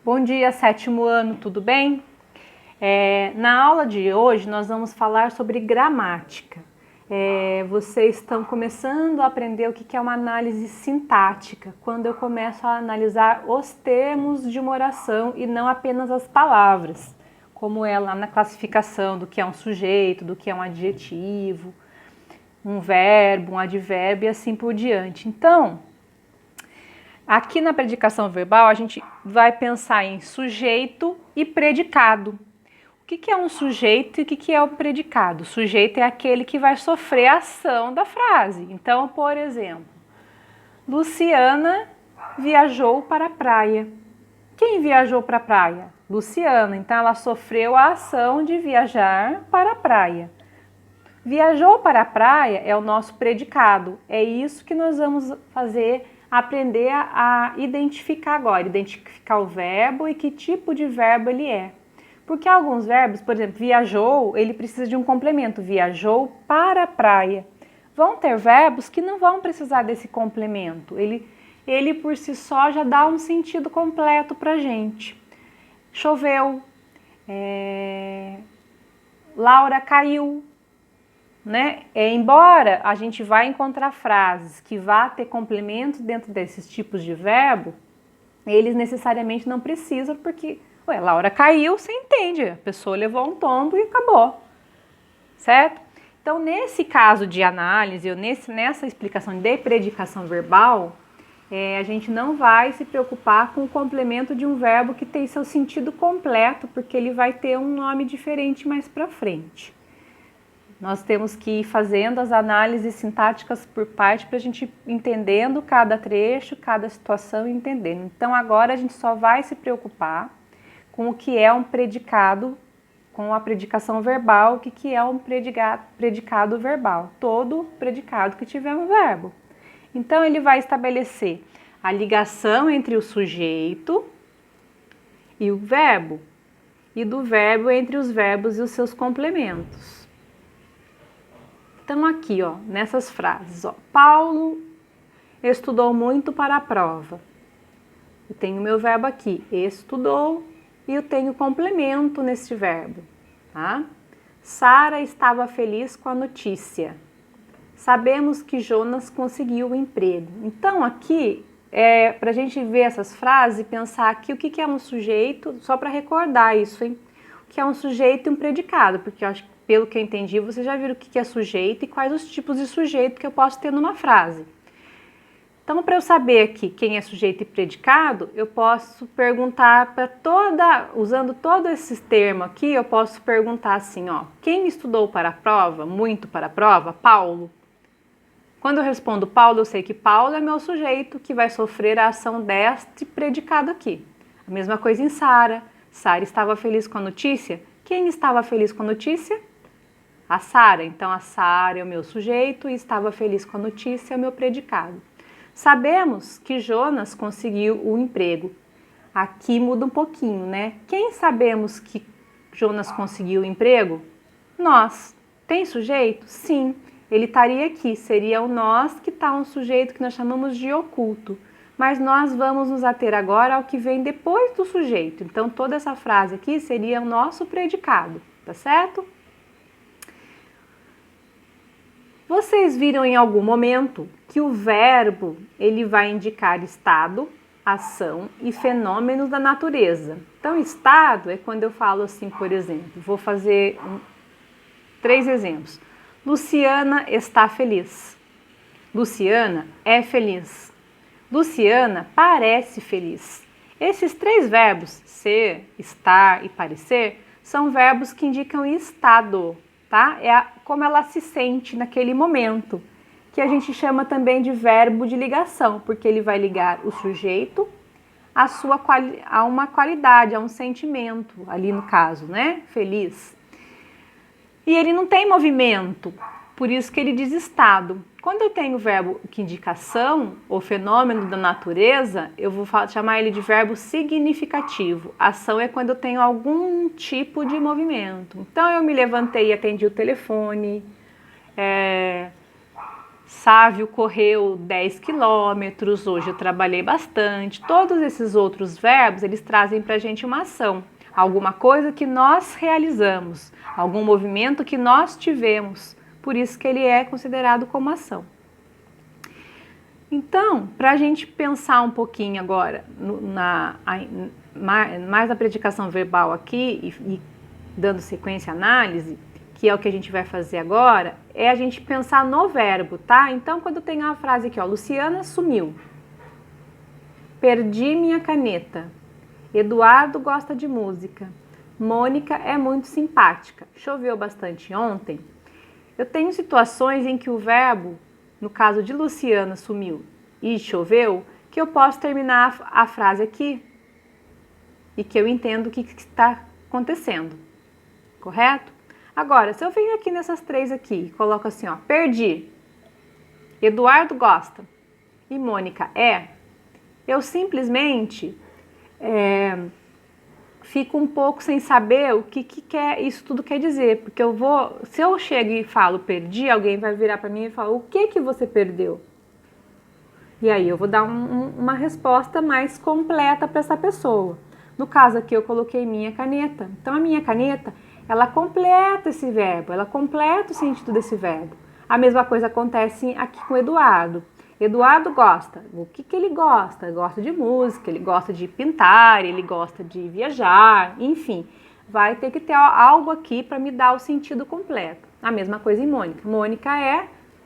Bom dia, sétimo ano, tudo bem? Na aula de hoje nós vamos falar sobre gramática. Vocês estão começando a aprender o que é uma análise sintática, quando eu começo a analisar os termos de uma oração e não apenas as palavras, como é lá na classificação do que é um sujeito, do que é um adjetivo, um verbo, um advérbio e assim por diante. Então, aqui na predicação verbal, a gente vai pensar em sujeito e predicado. O que é um sujeito e o que é o predicado? O sujeito é aquele que vai sofrer a ação da frase. Então, por exemplo, Luciana viajou para a praia. Quem viajou para a praia? Luciana. Então, ela sofreu a ação de viajar para a praia. Viajou para a praia é o nosso predicado. É isso que nós vamos aprender a identificar agora, identificar o verbo e que tipo de verbo ele é. Porque alguns verbos, por exemplo, viajou, ele precisa de um complemento, viajou para a praia. Vão ter verbos que não vão precisar desse complemento, ele por si só já dá um sentido completo para a gente. Choveu, Laura caiu. Né? Embora a gente vá encontrar frases que vá ter complementos dentro desses tipos de verbo, eles necessariamente não precisam, porque Laura caiu, você entende, a pessoa levou um tombo e acabou, certo? Então, nesse caso de análise, ou nessa explicação de predicação verbal, a gente não vai se preocupar com o complemento de um verbo que tem seu sentido completo, porque ele vai ter um nome diferente mais para frente. Nós temos que ir fazendo as análises sintáticas por parte para a gente ir entendendo cada trecho, cada situação e entendendo. Então agora a gente só vai se preocupar com o que é um predicado, com a predicação verbal, o que é um predicado verbal. Todo predicado que tiver um verbo. Então ele vai estabelecer a ligação entre o sujeito e o verbo, e do verbo entre os verbos e os seus complementos. Então aqui, nessas frases, Paulo estudou muito para a prova. Eu tenho meu verbo aqui, estudou, e eu tenho complemento neste verbo, tá? Sara estava feliz com a notícia. Sabemos que Jonas conseguiu o emprego. Então aqui, para a gente ver essas frases e pensar aqui o que é um sujeito, só para recordar isso, hein? O que é um sujeito e um predicado, porque eu acho que pelo que eu entendi, vocês já viram o que é sujeito e quais os tipos de sujeito que eu posso ter numa frase. Então, para eu saber aqui quem é sujeito e predicado, eu posso perguntar usando todos esses termos aqui, eu posso perguntar assim, quem estudou para a prova, muito para a prova? Paulo. Quando eu respondo Paulo, eu sei que Paulo é meu sujeito que vai sofrer a ação deste predicado aqui. A mesma coisa em Sara. Sara estava feliz com a notícia? Quem estava feliz com a notícia? A Sara. Então, a Sara é o meu sujeito e estava feliz com a notícia, é o meu predicado. Sabemos que Jonas conseguiu o emprego. Aqui muda um pouquinho, né? Quem sabemos que Jonas conseguiu o emprego? Nós. Tem sujeito? Sim. Ele estaria aqui. Seria o nós que está um sujeito que nós chamamos de oculto. Mas nós vamos nos ater agora ao que vem depois do sujeito. Então, toda essa frase aqui seria o nosso predicado, tá certo? Vocês viram em algum momento que o verbo ele vai indicar estado, ação e fenômenos da natureza. Então, estado é quando eu falo assim, por exemplo, vou fazer 3 exemplos. Luciana está feliz. Luciana é feliz. Luciana parece feliz. Esses 3 verbos, ser, estar e parecer, são verbos que indicam estado, tá? Como ela se sente naquele momento, que a gente chama também de verbo de ligação, porque ele vai ligar o sujeito a uma qualidade, a um sentimento, ali no caso, né? Feliz. E ele não tem movimento, por isso que ele diz estado. Quando eu tenho o verbo que indica ação, ou fenômeno da natureza, eu vou chamar ele de verbo significativo. Ação é quando eu tenho algum tipo de movimento. Então, eu me levantei e atendi o telefone, Sávio correu 10 quilômetros, hoje eu trabalhei bastante. Todos esses outros verbos, eles trazem para a gente uma ação, alguma coisa que nós realizamos, algum movimento que nós tivemos. Por isso que ele é considerado como ação. Então, para a gente pensar um pouquinho agora mais na predicação verbal aqui e dando sequência à análise, que é o que a gente vai fazer agora, é a gente pensar no verbo, tá? Então, quando tem uma frase aqui, ó, Luciana sumiu, perdi minha caneta, Eduardo gosta de música, Mônica é muito simpática, choveu bastante ontem. Eu tenho situações em que o verbo, no caso de Luciana sumiu e choveu, que eu posso terminar a frase aqui e que eu entendo o que está acontecendo, correto? Agora, se eu venho aqui nessas três aqui e coloco assim, ó, perdi, Eduardo gosta e Mônica eu simplesmente fico um pouco sem saber o que isso tudo quer dizer, porque se eu chego e falo perdi, alguém vai virar para mim e falar, o que você perdeu? E aí eu vou dar uma resposta mais completa para essa pessoa. No caso aqui eu coloquei minha caneta, então a minha caneta, ela completa esse verbo, ela completa o sentido desse verbo. A mesma coisa acontece aqui com o Eduardo. Eduardo gosta. O que ele gosta? Ele gosta de música, ele gosta de pintar, ele gosta de viajar, enfim. Vai ter que ter algo aqui para me dar o sentido completo. A mesma coisa em Mônica. Mônica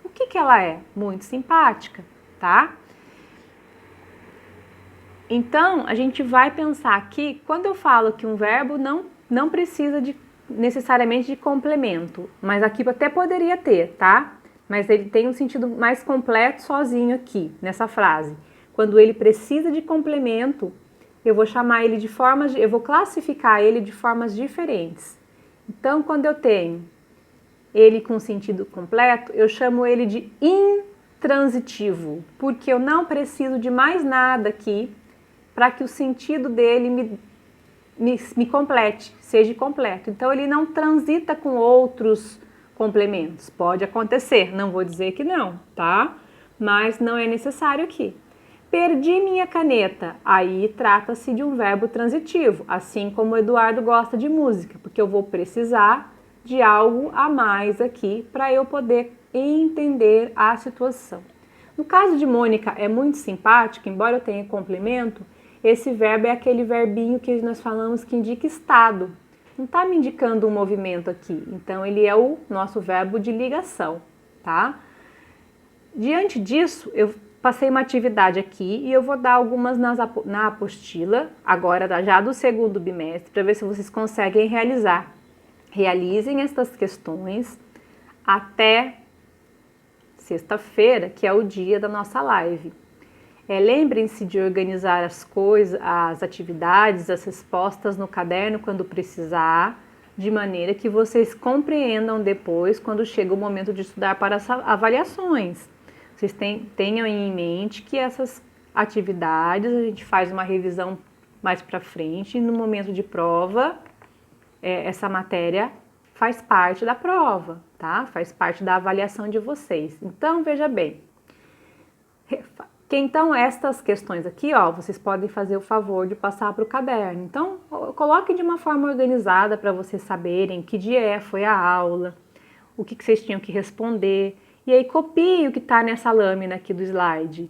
o que ela é? Muito simpática, tá? Então, a gente vai pensar aqui, quando eu falo que um verbo não precisa necessariamente de complemento, mas aqui até poderia ter, tá? Mas ele tem um sentido mais completo sozinho aqui, nessa frase. Quando ele precisa de complemento, eu vou chamar ele eu vou classificar ele de formas diferentes. Então, quando eu tenho ele com sentido completo, eu chamo ele de intransitivo, porque eu não preciso de mais nada aqui para que o sentido dele me complete, seja completo. Então, ele não transita com outros complementos. Pode acontecer, não vou dizer que não, tá? Mas não é necessário aqui. Perdi minha caneta. Aí trata-se de um verbo transitivo, assim como o Eduardo gosta de música, porque eu vou precisar de algo a mais aqui para eu poder entender a situação. No caso de Mônica, é muito simpática, embora eu tenha complemento, esse verbo é aquele verbinho que nós falamos que indica estado. Não está me indicando um movimento aqui. Então, ele é o nosso verbo de ligação, tá? Diante disso, eu passei uma atividade aqui e eu vou dar algumas na apostila, agora já do segundo bimestre, para ver se vocês conseguem realizar. Realizem estas questões até sexta-feira, que é o dia da nossa live. Lembrem-se de organizar as coisas, as atividades, as respostas no caderno quando precisar, de maneira que vocês compreendam depois quando chega o momento de estudar para as avaliações. Vocês tenham em mente que essas atividades a gente faz uma revisão mais para frente e no momento de prova, essa matéria faz parte da prova, tá? Faz parte da avaliação de vocês. Então, veja bem. Então, estas questões aqui, ó, vocês podem fazer o favor de passar para o caderno. Então, coloque de uma forma organizada para vocês saberem que dia foi a aula, o que vocês tinham que responder. E aí, copie o que está nessa lâmina aqui do slide.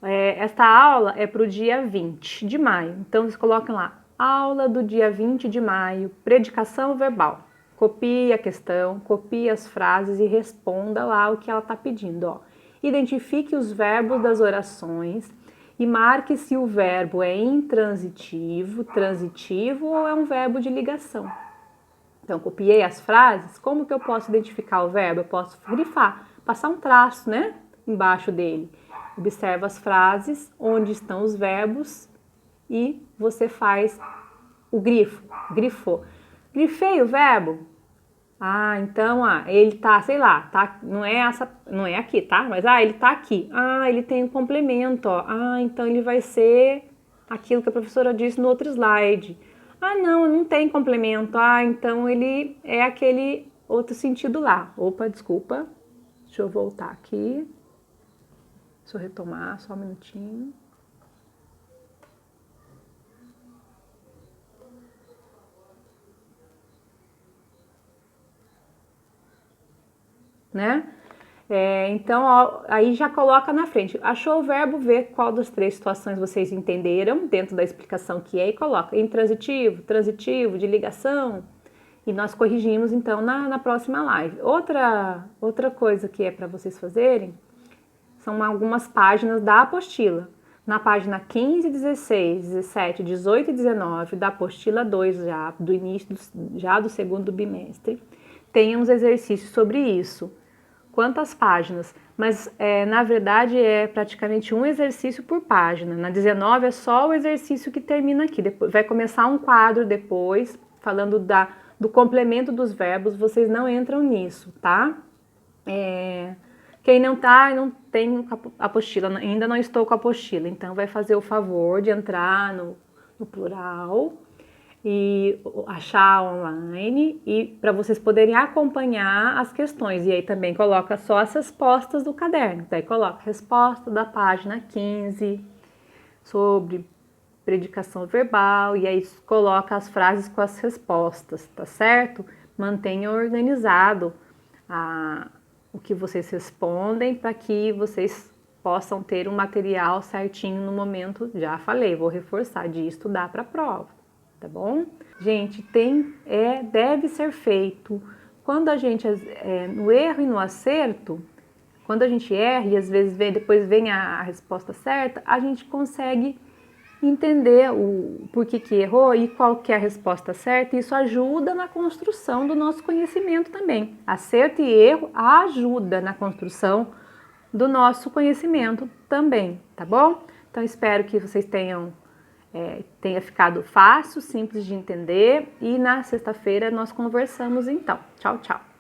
Esta aula é para o dia 20 de maio. Então, vocês colocam lá, aula do dia 20 de maio, predicação verbal. Copie a questão, copie as frases e responda lá o que ela está pedindo, ó. Identifique os verbos das orações e marque se o verbo é intransitivo, transitivo ou é um verbo de ligação. Então, copiei as frases. Como que eu posso identificar o verbo? Eu posso grifar, passar um traço, né, embaixo dele. Observa as frases, onde estão os verbos e você faz o grifo. Grifou. Grifei o verbo. Então, ele tá, sei lá, tá, não é aqui, tá? Mas, ele tá aqui. Ele tem um complemento, ó. Então ele vai ser aquilo que a professora disse no outro slide. Não tem complemento. Então ele é aquele outro sentido lá. Opa, desculpa. Deixa eu voltar aqui. Deixa eu retomar, só um minutinho. Né? Então, ó, aí já coloca na frente. Achou o verbo, vê qual das 3 situações vocês entenderam dentro da explicação que é e coloca intransitivo, transitivo, de ligação. E nós corrigimos, então, na próxima live. Outra coisa que é para vocês fazerem são algumas páginas da apostila. Na página 15, 16, 17, 18 e 19 da apostila 2, já do início, já do segundo bimestre, tem uns exercícios sobre isso. Quantas páginas? Mas, na verdade, é praticamente um exercício por página. Na 19 é só o exercício que termina aqui. Depois, vai começar um quadro depois, falando do complemento dos verbos. Vocês não entram nisso, tá? Quem não tem apostila, ainda não estou com a apostila, então vai fazer o favor de entrar no plural e achar online e para vocês poderem acompanhar as questões. E aí também coloca só as respostas do caderno. Daí coloca resposta da página 15 sobre predicação verbal e aí coloca as frases com as respostas, tá certo? Mantenha organizado o que vocês respondem para que vocês possam ter um material certinho no momento. Já falei, vou reforçar, de estudar para a prova. Tá bom? Gente, deve ser feito. Quando a gente, no erro e no acerto, quando a gente erra e às vezes depois vem a resposta certa, a gente consegue entender o porquê que errou e qual que é a resposta certa. Isso ajuda na construção do nosso conhecimento também. Acerto e erro ajuda na construção do nosso conhecimento também, tá bom? Então, espero que vocês tenha ficado fácil, simples de entender e na sexta-feira nós conversamos então. Tchau, tchau!